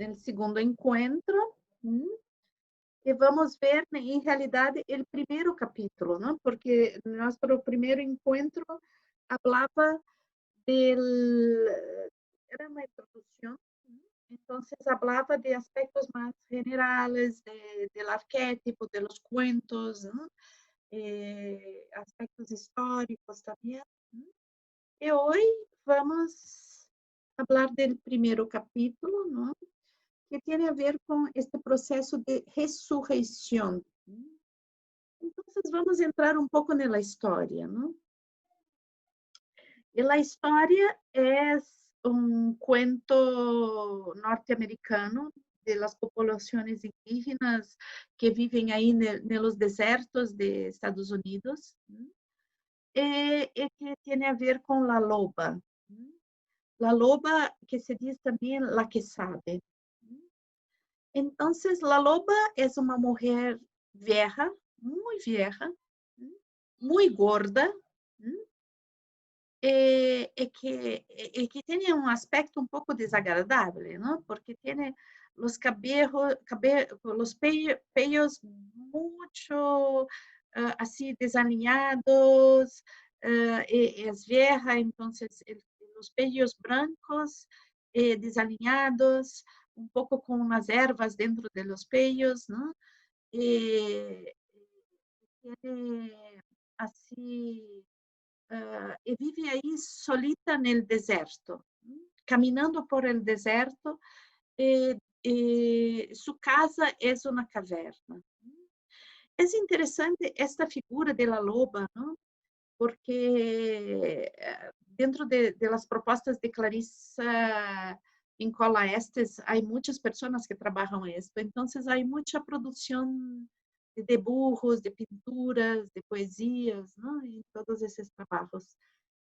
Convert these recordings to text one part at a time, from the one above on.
no segundo encontro, e vamos ver, em realidade, o primeiro capítulo, não? Porque nosso primeiro encontro falava era uma introdução, então falava de aspectos mais generais, del arquétipo, de los cuentos, ¿no? Aspectos históricos também. E hoje vamos falar do primeiro capítulo, ¿no? Que tem a ver com este processo de ressurreição. Então, vamos entrar um pouco na história, não? E a história é um cuento norte-americano de las populações indígenas que vivem aí nos desertos de Estados Unidos, e que tem a ver com a loba. La loba, que se diz também la que sabe. Então, la loba é uma mulher vieja, muito gorda, que tem um aspecto um pouco desagradável, não? Porque tem os cabelos, os peios muito assim desalinhados, e é vieja, então os peios brancos desalinhados, um pouco com umas ervas dentro de los peios, não? E tiene assim e vive aí solita no deserto, caminhando por el deserto, sua casa é uma caverna. É interessante esta figura de la loba, não? Porque dentro de las propostas de Clarissa Pinkola Estes, há muitas pessoas que trabalham isso, então há muita produção de dibujos, de pinturas, de poesias, ¿no? E todos esses trabalhos.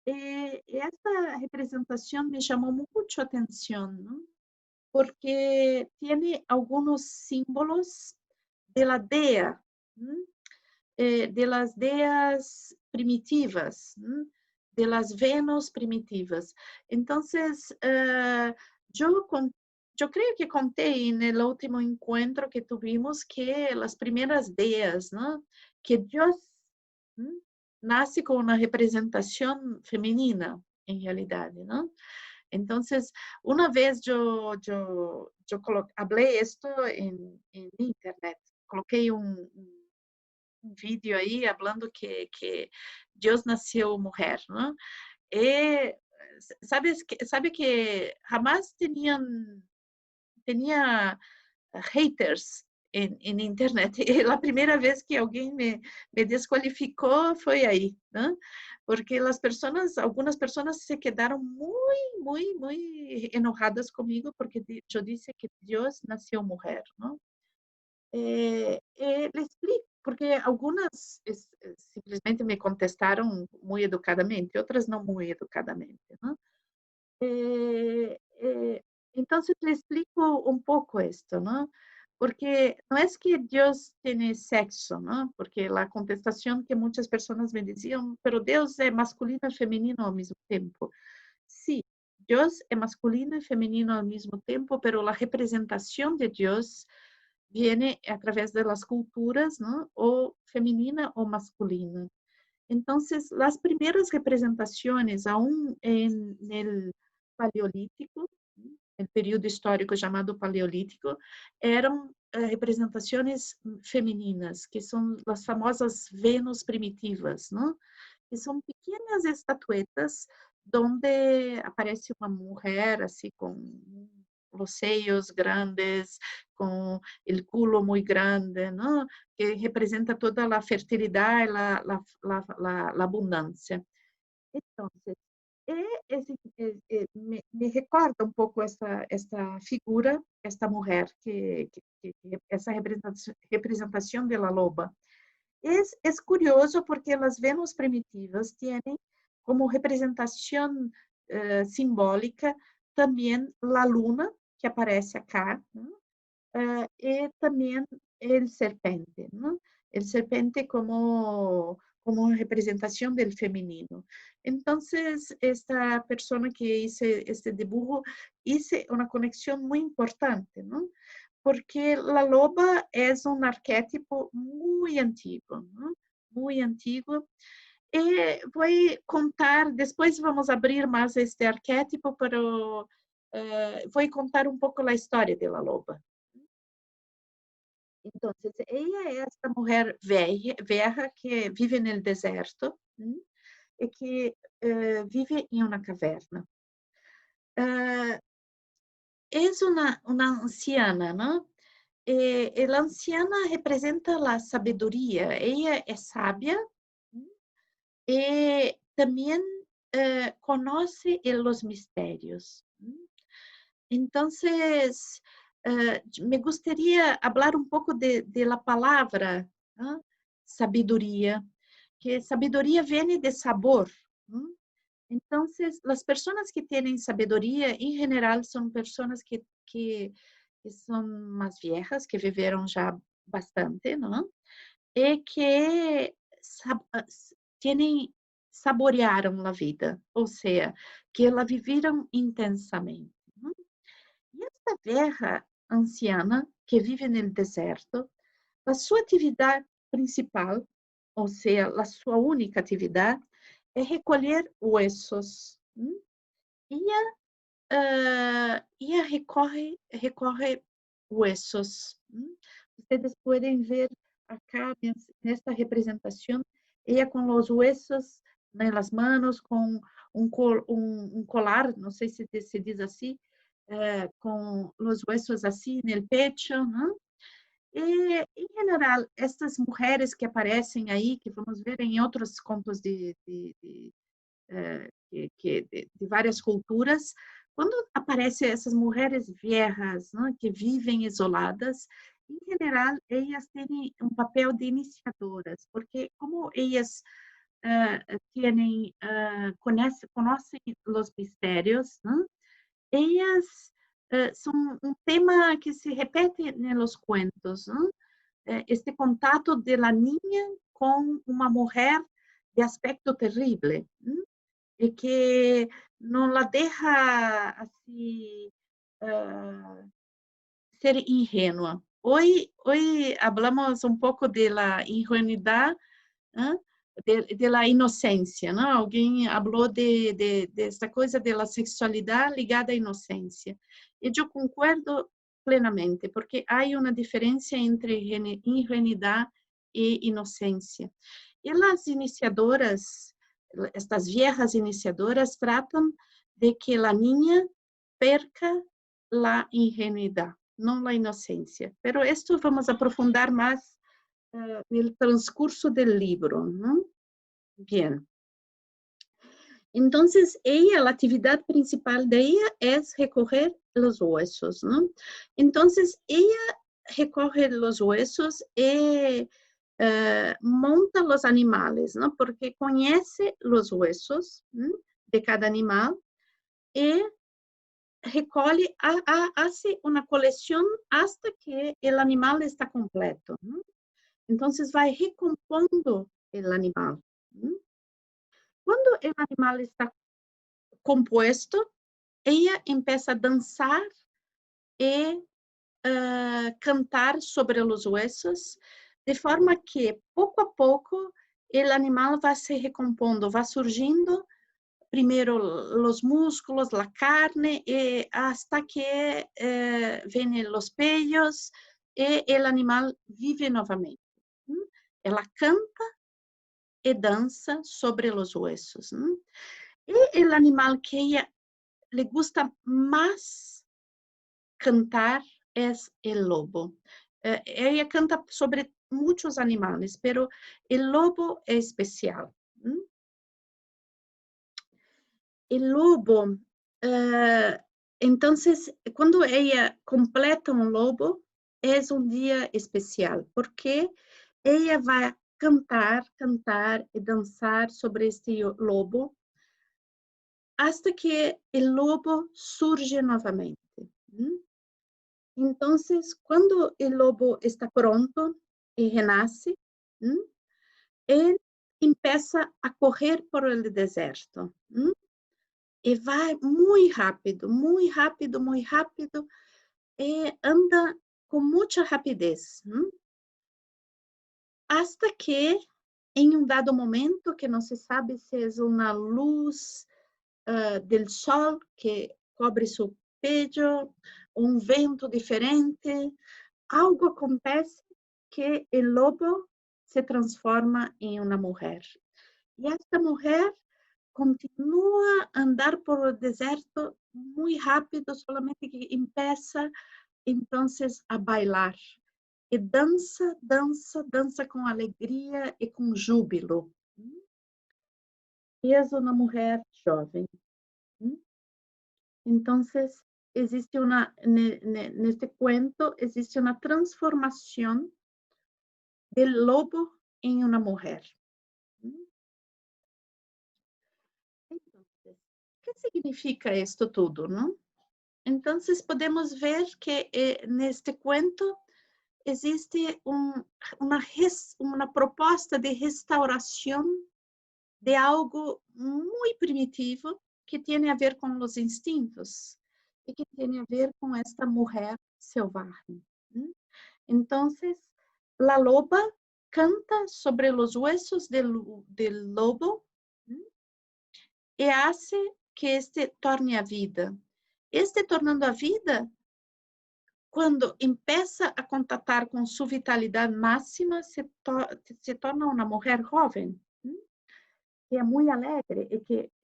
E essa representação me chamou muito a atenção, ¿no? Porque tem alguns símbolos de la dea, de las deas primitivas, de las Venus primitivas. Então, eu creio que contei no último encontro que tivemos que as primeiras deas, ¿no? Que Deus nasce com uma representação feminina, em realidade, não? Então, uma vez eu falei isto em internet, coloquei um vídeo aí falando que Deus nasceu mulher, não? E sabe que jamás tinha haters em internet. E a primeira vez que alguém me desqualificou foi aí, né? Porque algumas pessoas se quedaram muito enojadas comigo porque eu disse que Deus nasceu mulher, não? Le explico, porque algumas simplesmente me contestaram muito educadamente, outras não muito educadamente, não? Então, le explico um pouco isto, não? Porque não é que Deus tem sexo, não? Porque a contestação que muitas pessoas me diziam, pero Deus é masculino e feminino ao mesmo tempo. Sim, Deus é masculino e feminino ao mesmo tempo, pero a representação de Deus viene através das culturas, ¿no? O feminina ou masculina. Então, as primeiras representações, aún no Paleolítico, no período histórico chamado Paleolítico, eram representações femininas, que são as famosas Vênus primitivas, não? Que são pequenas estatuetas onde aparece uma mulher assim com os seios grandes, com o culo muito grande, ¿no? Que representa toda a fertilidade, a abundância. Então, me recorda um pouco esta figura, esta mulher, essa representação da loba. É curioso porque as Vênus primitivas têm como representação simbólica também a luna, que aparece acá, e também o serpente, ¿no? El serpente como como representación del femenino. Entonces, esta persona que hizo este dibujo, hice una conexión muy importante, ¿no? Porque la loba es un arquetipo muy antiguo, ¿no? Muy antiguo. Voy a contar, después vamos a abrir más este arquetipo, pero voy a contar un poco la historia de la loba. Entonces, ella es esta mujer vieja que vive en el desierto y que vive en una caverna. Ah, es una anciana, ¿no? La anciana representa la sabiduría. Ella es sabia y también conoce los misterios. Entonces, me gustaría hablar un poco de la palabra, ¿no? Sabiduría, que sabiduría viene de sabor, ¿no? Entonces, las personas que tienen sabiduría, en general, son personas que son más viejas, que vivieron ya bastante, ¿no? Y que tienen, saborearam a vida, ou seja, que la viviram intensamente. ¿No? E esta vieja anciana que vive no deserto, a sua atividade principal, ou seja, a sua única atividade, é recolher ossos. Ella recorre huesos. Ustedes pueden ver acá en esta representación, ella con los huesos en las manos, con un colar, no sé si se dice así, con los huesos así en el pecho, ¿no? E, em geral, estas mulheres que aparecem aí, que vamos ver em outros contos de várias culturas, quando aparecem essas mulheres viejas, né, que vivem isoladas, em geral, elas têm um papel de iniciadoras, porque como elas conhecem os mistérios, né, elas são um tema que se repete nos contos, né? Este contato de la niña com uma mulher de aspecto terrível, né? E que não la deja assim ser ingênua. Hoy hablamos um pouco de la ingenuidade, ¿eh? De la inocência, não? Alguém falou de esta coisa de la sexualidade ligada à inocência. E eu concordo plenamente, porque há uma diferença entre ingenuidade e inocência. E as iniciadoras, estas viejas iniciadoras, tratam de que a niña perca a ingenuidade, não a inocência. Pero esto vamos aprofundar mais el transcurso del libro, ¿no? Bien. Entonces, la actividad principal de ella es recoger los huesos, ¿no? Entonces, ella recoge los huesos y monta los animales, ¿no? Porque conoce los huesos, ¿no? De cada animal y recoge, hace una colección hasta que el animal está completo, ¿no? Entonces, vai recompondo o animal. Quando o animal está composto, ela começa a dançar e cantar sobre os ossos, de forma que, pouco a pouco, o animal vai se recompondo, vai surgindo primeiro os músculos, a carne, e hasta que vêm os pelos e o animal vive novamente. Ela canta e dança sobre os ossos. E o animal que ella le gusta mais cantar é o lobo. Ella canta sobre muitos animais, pero o lobo é especial. O lobo, entonces, quando ella completa um lobo, é um dia especial, porque ella vai cantar, cantar e dançar sobre este lobo, hasta que el lobo surge novamente. Entonces, cuando el lobo está pronto y renace, él empieza a correr por el deserto. E vai muito rápido, muito rápido, muito rápido, e anda com muita rapidez. Hasta que, em um dado momento, que não se sabe se é uma luz del sol que cobre seu pecho, um vento diferente, algo acontece que o lobo se transforma em uma mulher. E esta mulher continua a andar por o deserto muito rápido, solamente que empieza entonces a bailar. E dança, dança, dança com alegria e com júbilo. E é uma mulher jovem. Então, existe neste cuento, existe uma transformação do lobo em uma mulher. Então, o que significa isto tudo, não? Então, podemos ver que neste cuento existe uma proposta de restauração de algo muito primitivo que tem a ver com os instintos e que tem a ver com esta mulher selvagem. Então, a loba canta sobre os huesos do lobo e hace que este torne a vida. Este tornando a vida, quando começa a contatar com sua vitalidade máxima, se torna uma mulher jovem, que é muito alegre e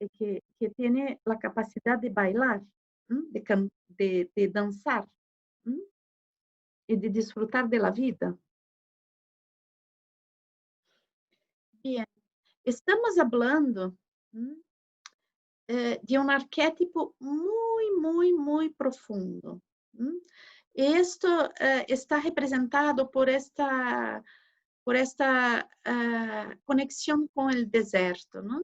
que tem a capacidade de bailar, de dançar e de desfrutar da vida. Bien, estamos falando de um arquétipo muito, muito, muito profundo. Isto está representado por esta conexão com o deserto, não?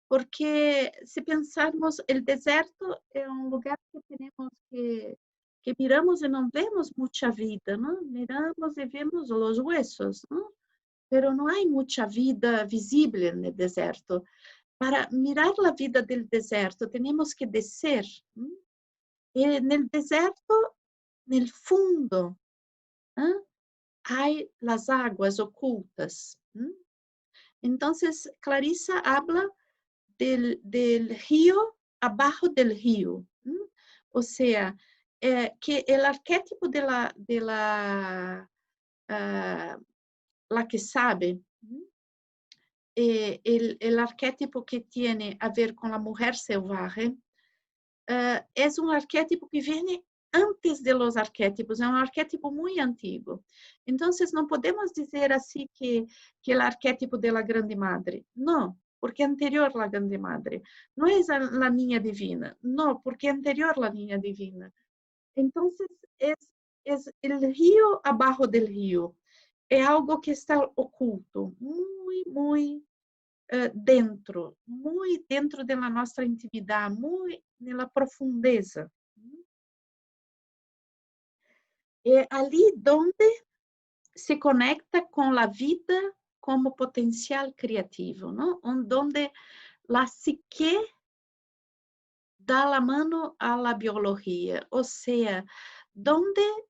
Porque se pensarmos, o deserto é um lugar que temos que miramos e não vemos muita vida, não? Miramos e vemos os huesos, não? Pero não há muita vida visível no deserto. Para mirar a vida do deserto, temos que descer. E no deserto, no fundo, há as águas ocultas. Então, Clarissa habla del río abajo del río. Ou seja, que o arquétipo la que sabe, el arquétipo que tem a ver com a mulher selvagem, é um arquétipo que vem antes de los arquétipos, é um arquétipo muito antigo. Então, não podemos dizer assim que o arquétipo da grande madre. Não, porque é anterior à grande madre. Não é a niña divina. Não, porque é anterior à niña divina. Então, é o rio abaixo do rio. É algo que está oculto, muito, muito dentro da nossa intimidade, muito na profundeza. É ali onde se conecta com a vida como potencial criativo, não? Onde a psique dá a mão à biologia, ou seja, onde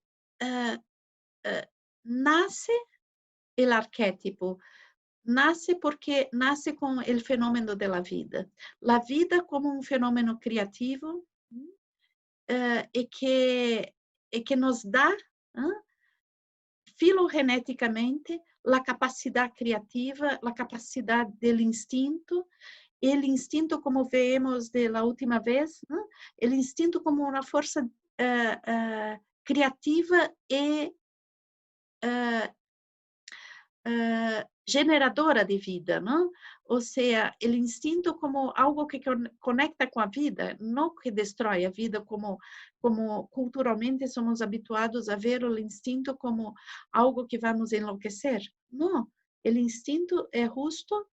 nasce o arquétipo. Nasce porque nasce com o fenômeno da vida. A vida como um fenômeno criativo e que nos dá filogeneticamente a capacidade criativa, a capacidade do instinto, o instinto, como vemos da última vez, o instinto como uma força criativa e generadora de vida, não? Ou seja, o instinto como algo que conecta com a vida, não que destrói a vida, como culturalmente somos habituados a ver o instinto como algo que vamos enlouquecer. Não, o instinto é justo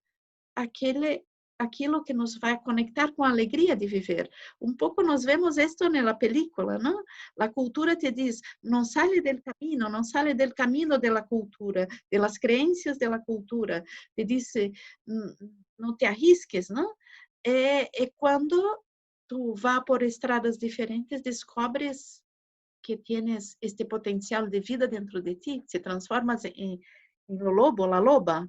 aquele aquilo que nos vai conectar com a alegria de viver. Um pouco nós vemos isto na película, não? A cultura te diz, não sale del caminho, não sale del caminho da cultura, de las creencias da cultura. Te diz, não te arrisques, não? É quando tu vas por estradas diferentes, descobres que tienes este potencial de vida dentro de ti, se transformas em o lobo, la loba.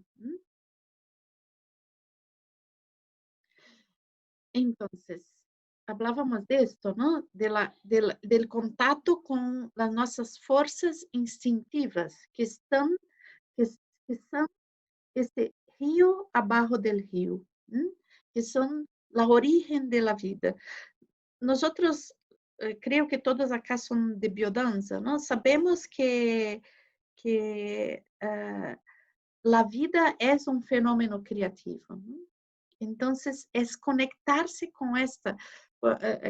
Entonces, hablábamos de esto, ¿no? Del contacto con las nuestras fuerzas instintivas que, que son este río abajo del río, ¿m? Que son la origen de la vida. Nosotros, creo que todos acá son de biodanza, ¿no? Sabemos que la vida es un fenómeno creativo, ¿no? Entonces, es conectarse con esta.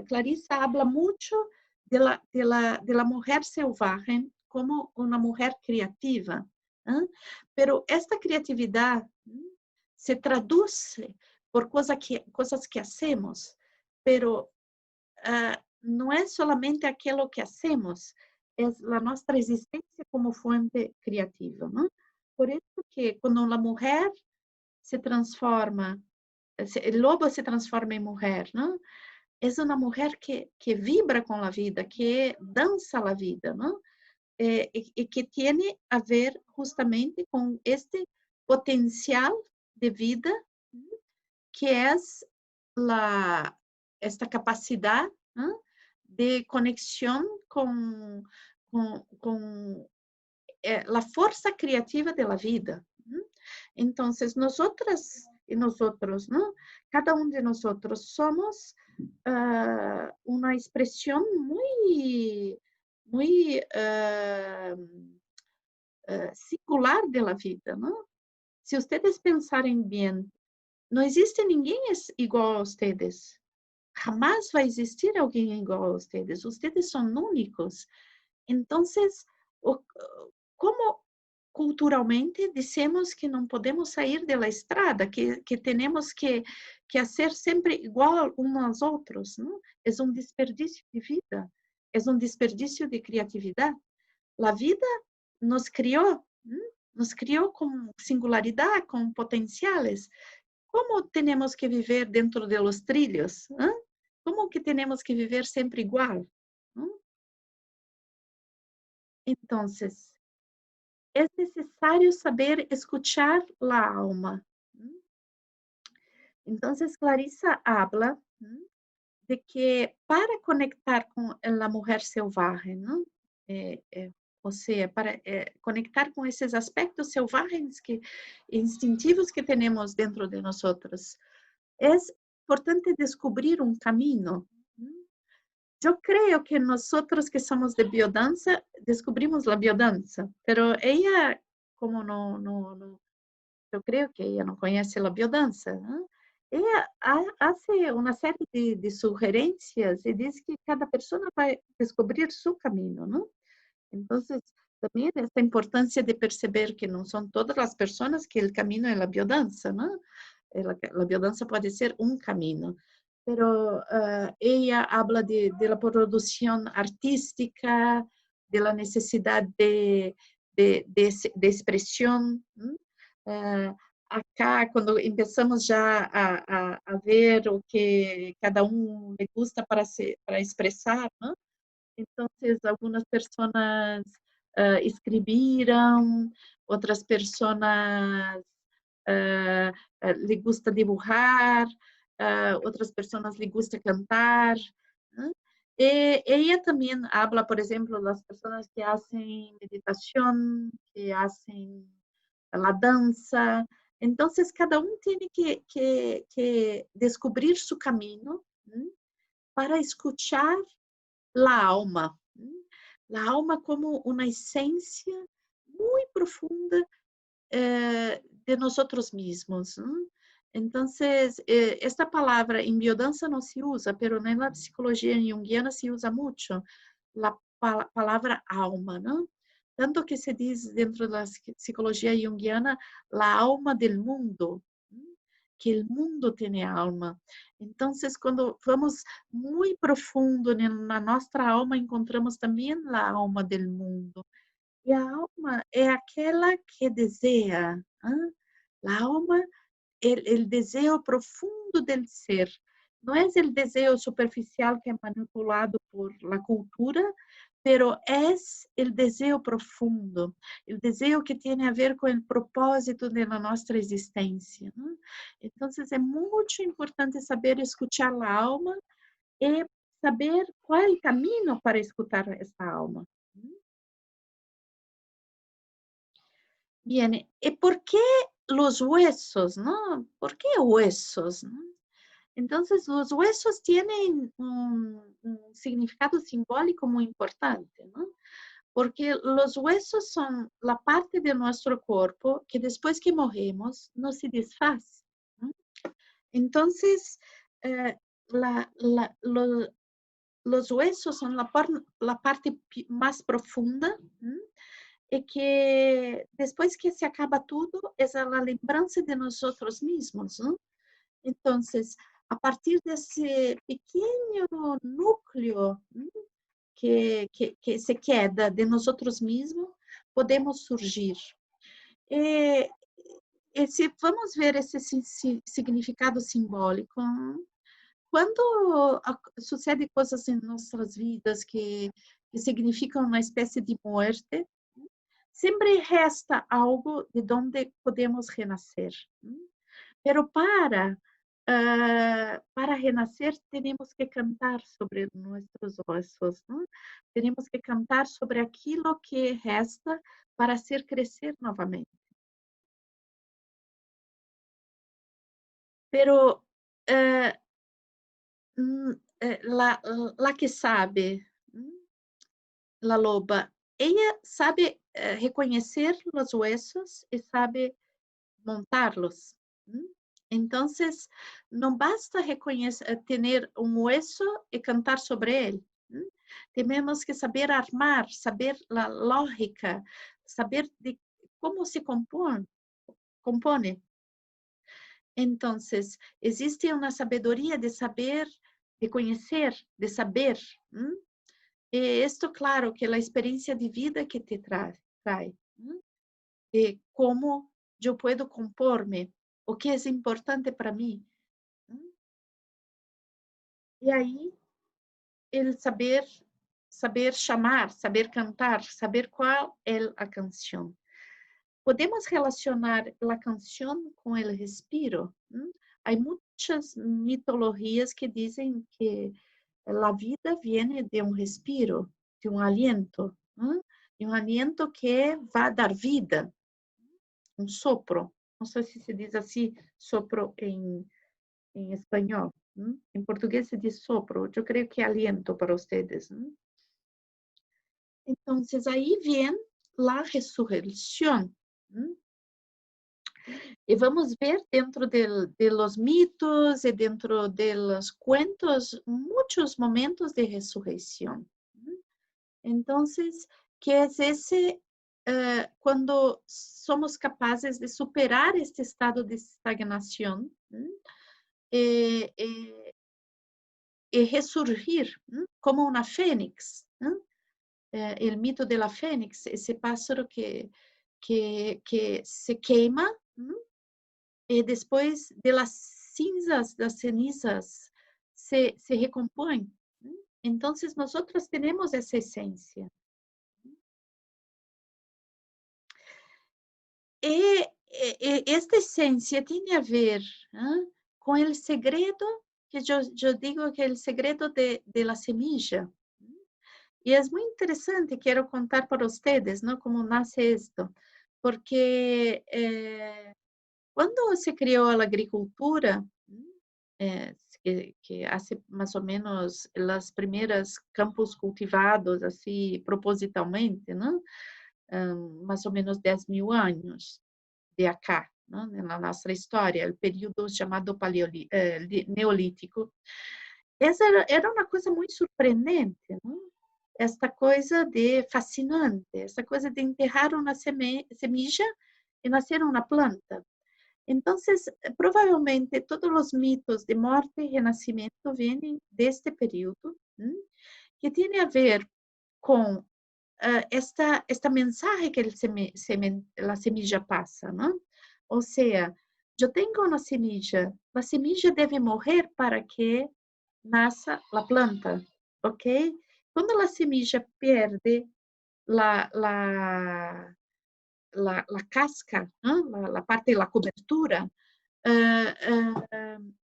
Clarissa habla mucho de la mujer selvagem como uma mulher criativa, ¿eh? Pero esta criatividade se traduz por coisas que hacemos, pero não é solamente aquilo que hacemos, é a nossa existência como fonte criativa, ¿no? Por isso que quando a mulher se transforma, el lobo se transforma em mulher, ¿no? Es una mujer que vibra con la vida, que danza la vida, ¿no? Y que tiene a ver justamente con este potencial de vida que es esta capacidad, ¿no? De conexión con la fuerza creativa de la vida, ¿no? Entonces, nosotras y nosotros, ¿no? Cada uno de nosotros somos una expresión muy singular de la vida, ¿no? Si ustedes pensarem bien, no existe ninguém igual a ustedes. Jamás vai existir alguém igual a ustedes. Ustedes son únicos. Entonces, como culturalmente dizemos que não podemos sair da estrada, que temos que fazer sempre igual uns aos outros, não? É um desperdício de vida, é um desperdício de criatividade. A vida nos criou, nos criou com singularidade, com potenciais. Como temos que viver dentro de los trilhos? Como que temos que viver sempre igual? Então, é necessário saber escuchar la alma. Então, Clarissa habla de que para conectar com a mulher selvagem, não? Ou seja, para conectar com esses aspectos selvagens instintivos que temos dentro de nós, é importante descobrir um caminho. Eu creio que nós que somos de biodança descobrimos a biodança, pero ela, como não eu creio que ela não conhece a biodança, né? Ela faz uma série de sugerências e diz que cada pessoa vai descobrir seu caminho, não? Então, também essa importância de perceber que não são todas as pessoas que o caminho é a biodança, não? A biodança pode ser um caminho, pero ella habla de la producción artística, de la necesidad de expresión. Acá, quando começamos já a ver o que cada um le gusta para expressar, né? Então, algumas pessoas escreveram, outras pessoas le gusta dibujar, outras pessoas le gusta cantar, né? E ella também habla, por exemplo, das pessoas que fazem meditação, que fazem a dança. Então, cada um tem que descobrir seu caminho, né? Para escuchar a alma. Né? A alma como uma essência muito profunda de nosotros mismos. ¿No? Entonces, esta palabra en biodanza no se usa, pero en la psicología junguiana se usa mucho la palabra alma, ¿no? Tanto que se diz dentro da psicologia junguiana la alma del mundo. ¿No? que o mundo tem alma. Então, quando vamos muito profundo na nossa alma, encontramos também a alma do mundo. E a alma é aquela que deseja, a alma el desejo profundo del ser. No es el deseo superficial que es manipulado por la cultura, pero es el deseo profundo, el deseo que tiene a ver con el propósito de nuestra existencia, ¿no? Entonces, es mucho importante saber escuchar la alma y saber cuál es el camino para escuchar esta alma. Bien, ¿y por qué los huesos, no? ¿Por qué huesos, no? Entonces, los huesos tienen un significado simbólico muy importante, ¿no? Porque los huesos son la parte de nuestro cuerpo que después que morremos no se deshace, ¿no? Entonces, eh, los huesos son la parte más profunda, ¿no? Y que después que se acaba todo, es la lembranza de nosotros mismos, ¿no? Entonces, a partir de ese pequeño núcleo, ¿no? que se queda de nosotros mismos, podemos surgir. E, e se vamos ver esse significado simbólico, quando sucedem coisas em nossas vidas que significam uma espécie de morte, sempre resta algo de onde podemos renascer. Pero para renascer, temos que cantar sobre nossos ossos, ¿no? Temos que cantar sobre aquilo que resta para ser crescer novamente. Pero la que sabe, la loba, ella sabe reconhecer os huesos e sabe montá-los. Entonces, não basta reconhecer, ter um hueso e cantar sobre ele. Temos que saber armar, saber a lógica, saber de como se compone. Entonces, existe uma sabedoria de saber, de conhecer, de saber. E isto, claro, que é a experiência de vida que te traz, de como eu posso compor-me, o que é importante para mim. E aí, ele saber chamar, saber cantar, saber qual é a canção. Podemos relacionar a canção com o respiro. Há muitas mitologias que dizem que a vida vem de um respiro, de um aliento, de um aliento que vai dar vida, um sopro. Não sei se diz assim, sopro em espanhol. Em português se diz sopro, eu creio que é aliento para vocês. Então, aí vem a ressurreição. E vamos ver dentro de los mitos e dentro de los cuentos muitos momentos de ressurreição. Então, que é esse quando somos capazes de superar este estado de estagnação e ressurgir como uma fênix. O mito de la fênix, esse pássaro que se queima e depois das cenizas se recompõe. Então, nós temos essa essência. E esta essência tem a ver com o segredo, que eu digo que é o segredo de la semilla. E é muito interessante, quero contar para vocês, ¿no? Como nasce isto, porque quando se criou a agricultura, que há mais ou menos os primeiros campos cultivados assim propositalmente, não? Mais ou menos 10.000 anos de acá, não? Na nossa história, o período chamado neolítico. Essa era uma coisa muito surpreendente, não? Esta coisa de fascinante, essa coisa de enterrar uma semilla e nascer uma planta. Entonces, provavelmente todos os mitos de morte e renascimento vêm deste período, que tem a ver com esta mensagem que a semilla passa, não? Ou seja, eu tenho uma semilla, a semilla deve morrer para que nasça a planta, ok? Quando a semilla perde la casca, ¿no? La parte de la cobertura,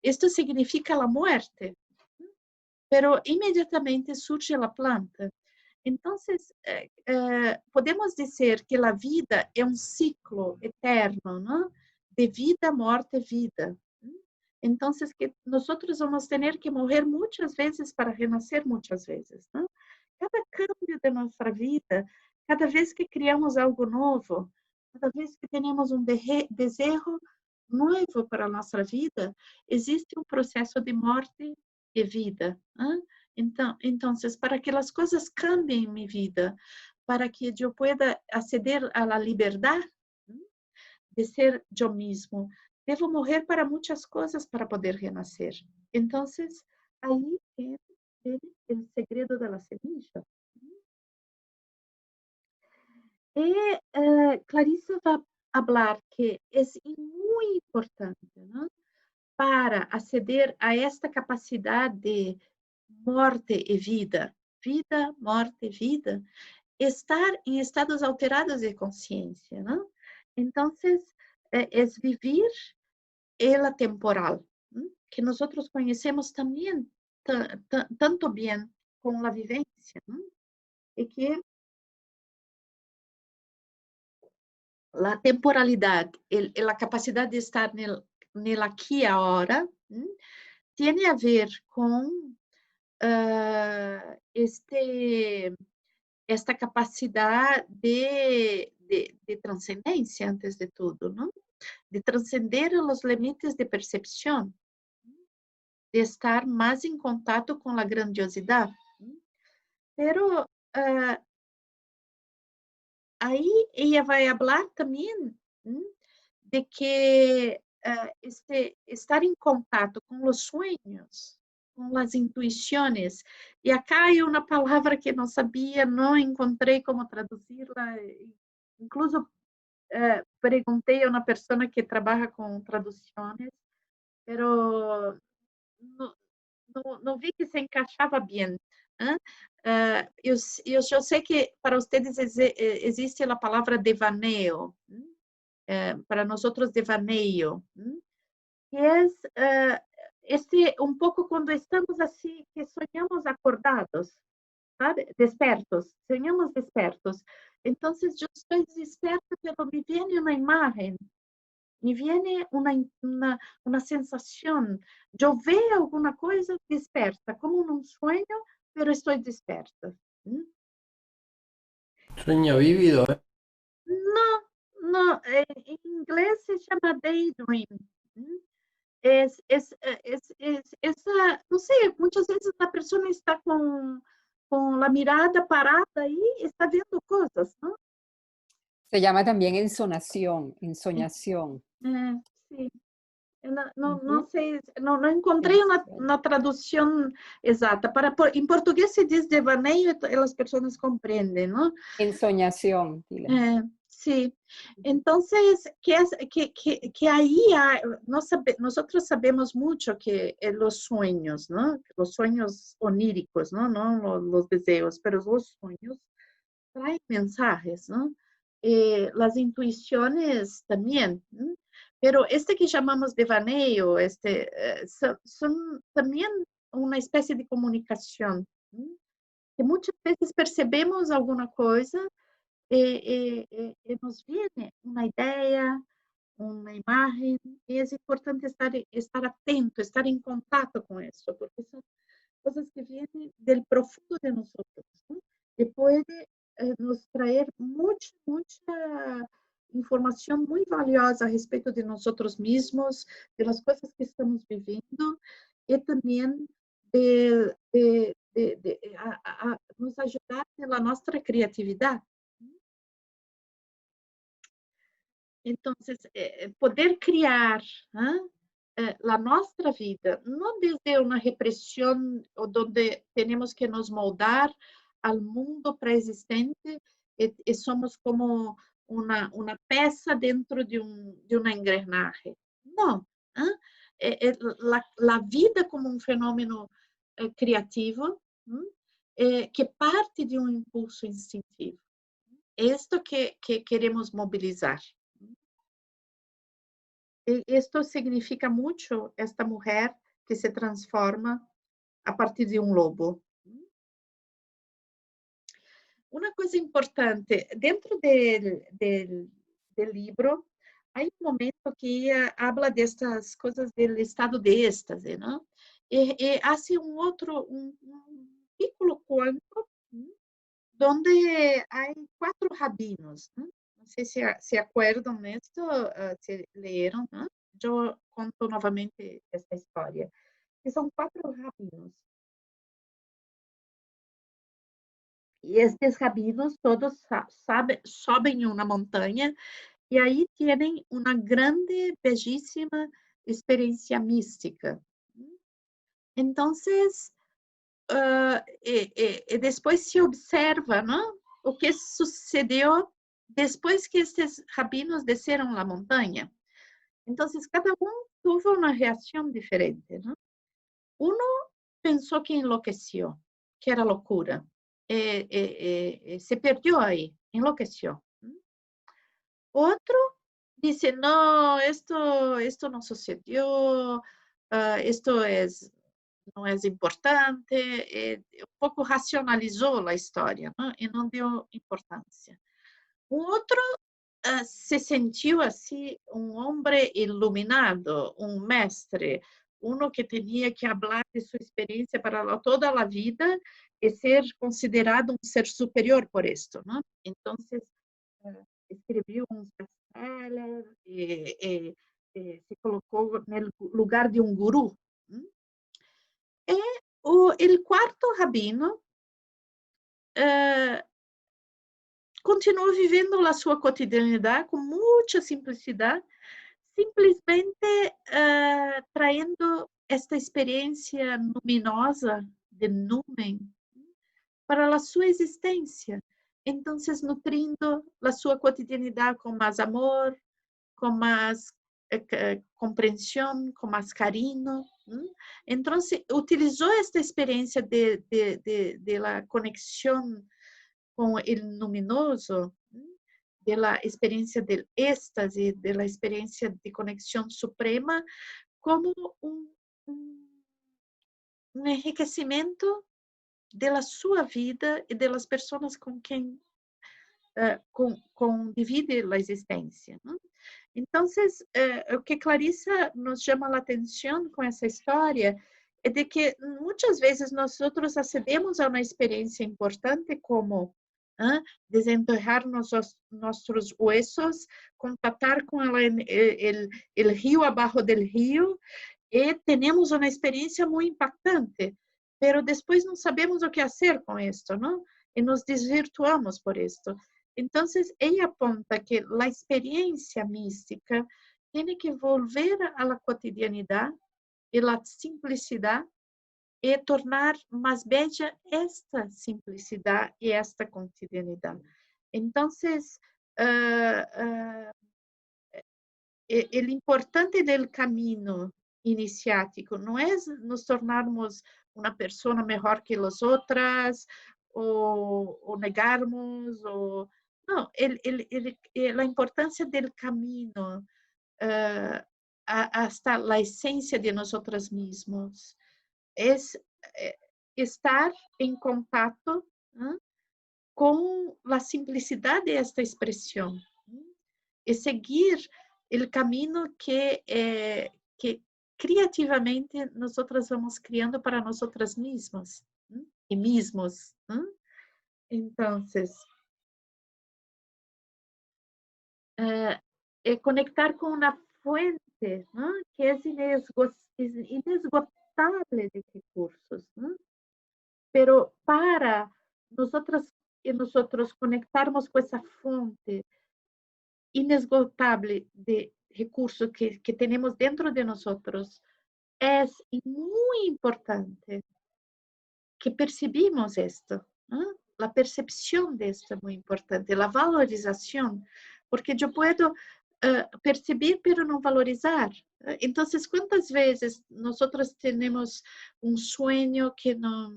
esto significa la muerte, pero inmediatamente surge la planta. Entonces, podemos decir que la vida es un ciclo eterno, ¿no? De vida, muerte, vida. Entonces, que nosotros vamos a tener que morrer muchas veces para renacer muchas veces, ¿no? Cada cambio de nuestra vida, cada vez que criamos algo novo, cada vez que temos desejo novo para a nossa vida, existe um processo de morte e vida. ¿Eh? Então, para que as coisas cambiem em minha vida, para que eu pueda aceder a la liberdade de ser eu mesmo, devo morrer para muitas coisas para poder renascer. Então, aí é o segredo da semilla. E Clarissa vai falar que é muito importante, não? Para aceder a esta capacidade de morte e vida, morte, vida, estar em estados alterados de consciência, não? Então, é viver ela temporal, não? Que nós conhecemos também tanto bem com a vivência, não? E que a temporalidade, a capacidade de estar nel aqui e agora, tem a ver com esta capacidade de transcendência, antes de tudo, não? De transcender os limites de percepção, de estar mais em contato com a grandiosidade. Pero aí ela vai falar também de que estar em contato com os sonhos, com as intuições, e acá é uma palavra que não sabia, não encontrei como traduzir-la, incluso perguntei a uma pessoa que trabalha com traduções, pero não vi que se encaixava bem. Eu sei que para vocês existe a palavra devaneio, para nós devaneio, que é um pouco quando estamos assim, que sonhamos acordados, sabe? Despertos, sonhamos despertos. Então, eu estou desperta, pero me vem uma imagem, me vem uma sensação. Eu vejo alguma coisa desperta, como num sonho, pero estou desperta. Sueño vívido, ¿eh? Não, não, em inglês se chama daydream. Essa, não sei, muitas vezes a pessoa está com a mirada parada e está vendo coisas, não? Se llama también ensonación, ensoñación. Sim. Não sei, não encontrei uma tradução exata. Em português se diz devaneio e as pessoas compreendem, não? Ensoñación, dile. Sí, entonces, que ahí nosotros sabemos mucho que los sueños, ¿no? Los sueños oníricos, ¿no? No los deseos, pero los sueños traen mensajes, ¿no? Las intuiciones también, ¿no? Pero este que llamamos devaneio, son también una especie de comunicación, ¿no? Que muchas veces percebemos alguna cosa nos viene uma ideia, uma imagem, e é importante estar atento, estar em contato com isso, porque são coisas que vêm do profundo de nós, ¿no? E pode nos trazer muita informação muito valiosa a respeito de nós mesmos, das coisas que estamos vivendo, e também de nos ajudar na nossa criatividade. Entonces, poder criar, a nossa vida, não desde uma repressão onde temos que nos moldar ao mundo pré-existente e somos como uma peça dentro de uma engrenagem. Não, a vida como um fenômeno criativo, que parte de um impulso instintivo. É isto que queremos mobilizar. Esto significa mucho esta mujer que se transforma a partir de um lobo. Uma coisa importante, dentro del livro, há um momento que ella habla destas coisas do estado de êxtase, não? E hace um piccolo cuento, donde há 4 rabinos, não? Não sei se acuerdan esto, se leram, não? Eu conto novamente esta história. Que são 4 rabinos. E estes rabinos todos sobem em uma montanha e aí têm uma grande, bellíssima experiência mística. Então, depois se observa, não? O que sucedeu depois que estes rabinos desceram a montanha. Então, cada um teve uma reação diferente, não? Uno pensou que enlouqueceu, que era loucura. Se perdeu aí, enlouqueceu. Outro disse, não, esto não sucedeu, esto não é importante, um pouco racionalizou a história, não? E não deu importância. O outro se sentiu assim um homem iluminado, um mestre, uno que tinha que falar de sua experiência para toda a vida e ser considerado um ser superior por isto, não? Então, escreveu um best-seller se colocou no lugar de um guru. E o quarto rabino continuou vivendo a sua cotidianidade com muita simplicidade, simplesmente traindo esta experiência luminosa de numen para a sua existência. Então, nutrindo a sua cotidianidade com mais amor, com mais compreensão, com mais carinho. Então, utilizou esta experiência de la conexão com o luminoso, da experiência do êxtase, da experiência de conexão suprema, como um enriquecimento da sua vida e das pessoas com quem divide a existência. Então, o que Clarissa nos chama a atenção com essa história é de que muitas vezes nós acedemos a uma experiência importante como desenterrar nossos huesos, contactar com o rio abaixo do rio, e temos uma experiência muito impactante, pero depois não sabemos o que fazer com isto, não? E nos desvirtuamos por isto. Então, ela aponta que a experiência mística tem que volver à cotidianidade e à simplicidade e tornar mais bella esta simplicidade e esta cotidianidade. Então, o importante do caminho iniciático não é nos tornarmos uma pessoa melhor que as outras, ou negarmos, ou não, a importância do caminho hasta a essência de nós mesmos é estar em contato com a simplicidade desta expressão e seguir o caminho que criativamente nós vamos criando para nós mesmas e mesmos. Então, conectar com uma fuente que é inesgotável de recursos, pero para nós conectarmos com essa fonte inesgotable de recursos que tenemos dentro de nosotros, es muy importante que percibimos esto, ¿no? La percepción de esto es muy importante, la valorización, porque yo puedo percibir pero no valorizar. Entonces, ¿cuántas veces nosotros tenemos un sueño que no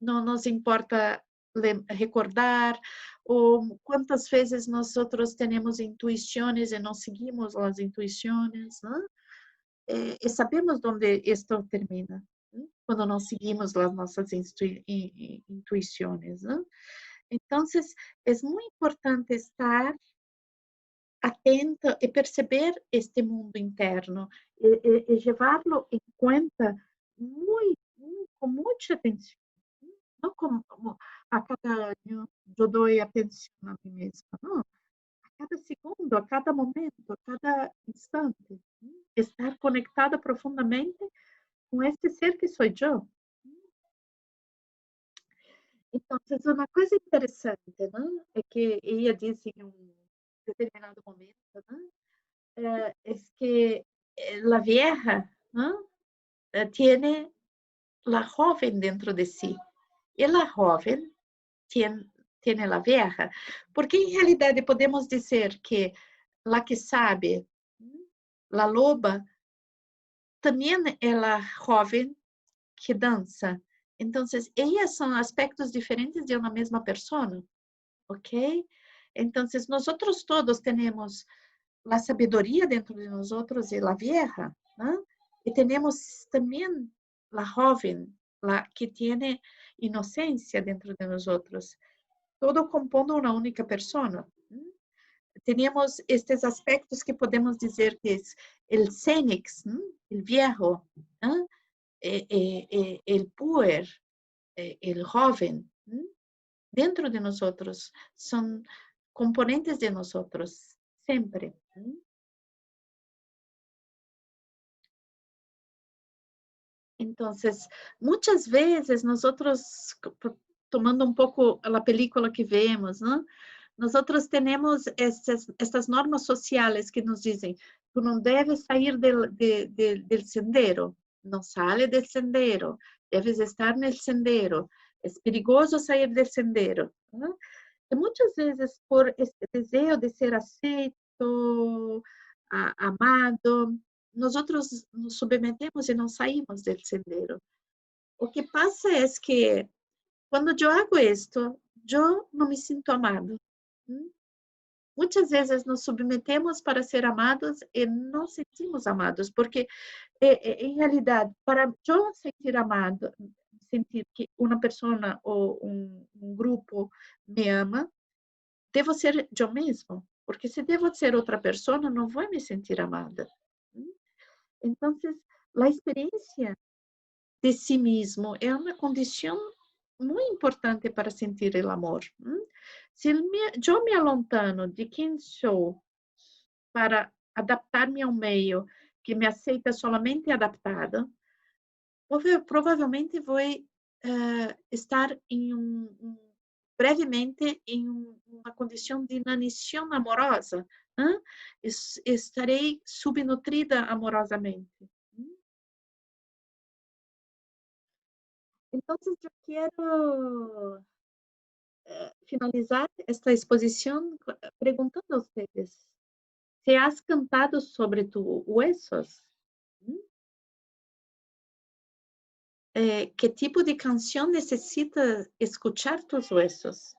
nos importa recordar? O cuántas veces nosotros tenemos intuiciones y no seguimos las intuiciones, ¿no? Y sabemos dónde esto termina, ¿no? Cuando no seguimos las nuestras intuiciones, ¿no? Entonces, es muy importante estar atento y perceber este mundo interno y llevarlo en cuenta con mucha atención. No como a cada año yo doy atención a mí misma, no. A cada segundo, a cada momento, a cada instante. Estar conectada profundamente con este ser que soy yo. Entonces, una cosa interesante, ¿no? Es que ella dice en un determinado momento, ¿no? Es que la vieja, ¿no? Tiene la joven dentro de sí. Y la joven tiene la vieja. Porque en realidad podemos decir que la que sabe, la loba, también es la joven que danza. Entonces, ellas son aspectos diferentes de una misma persona, ¿ok? Entonces, nosotros todos tenemos la sabiduría dentro de nosotros y la vieja, ¿no? Y tenemos también la joven, la que tiene inocencia dentro de nosotros. Todo compone una única persona. Tenemos estos aspectos que podemos dizer que es el cénix, el viejo, ¿no? El puer, el joven, dentro de nosotros, son componentes de nosotros, siempre. Entonces, muchas veces nosotros, tomando un poco la película que vemos, ¿no? Nosotros tenemos estas normas sociales que nos dicen, tú no debes salir del sendero, no sale del sendero, debes estar en el sendero, es perigoso salir del sendero, ¿no? Y muchas veces por este deseo de ser aceito, amado, nosotros nos submetemos y no saímos del sendero. Lo que pasa es que cuando yo hago esto, yo no me siento amado. Muchas veces nos submetemos para ser amados y no sentimos amados, porque en realidad, para yo sentir amado, sentir que una persona o un grupo me ama, devo ser yo mesmo, porque se devo ser outra pessoa, não vou me sentir amada. Então, a experiência de si mesmo é uma condição muito importante para sentir o amor. Se eu me alontano de quem sou para adaptar-me ao meio que me aceita solamente adaptada, provavelmente vou estar em brevemente em uma condição de inanição amorosa, estarei subnutrida amorosamente. Então, eu quero finalizar esta exposição perguntando a vocês, se has cantado sobre tus huesos? ¿Qué tipo de canción necesita escuchar tus huesos?